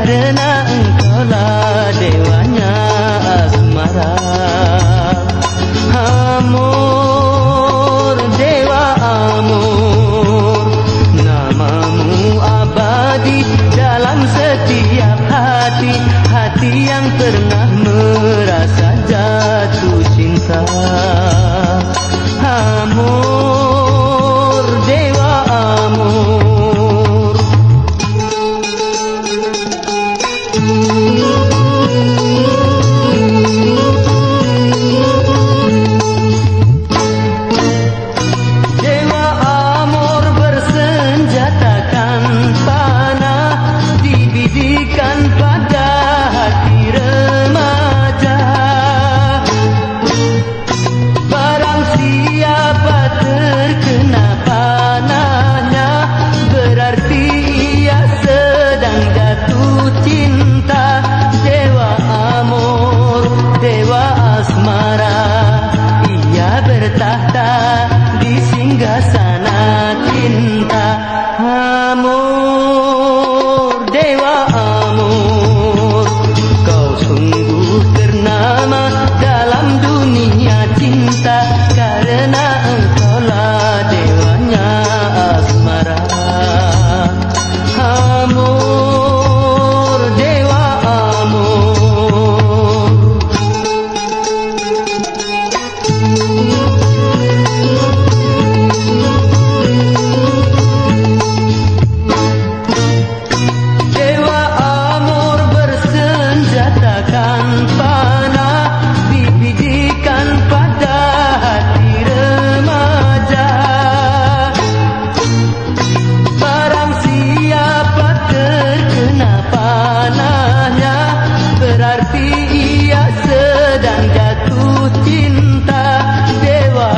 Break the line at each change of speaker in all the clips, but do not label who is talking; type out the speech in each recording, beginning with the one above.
karena engkaulah dewanya asmara. Amor, dewa amor, namamu abadi dalam setiap hati, hati yang pernah merasa jatuh cinta. Amor, dewa amor. Dewa amor bersenjatakan panah, dibidikan pada hati remaja. Barang siapa terkena panahnya, berarti ia sedang jatuh cinta. Dewa amor, dewa asmara, ia bertahta di singgasana cinta. Amor, dewa amor, kau sungguh ternama dalam dunia cinta, karena engkaulah dewanya asmara. Amor, dewa amor. Dewa amor bersenjatakan panah, dibidikan pada hati remaja. Barang siapa terkena panahnya, berarti ia sedang jatuh cinta. Dewa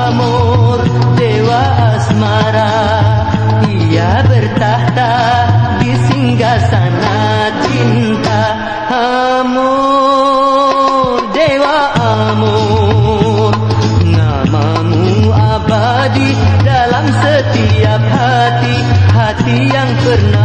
amor, dewa asmara, ia bertahta di singgasana cinta. Amor, dewa amor, namamu abadi dalam setiap hati, hati yang pernah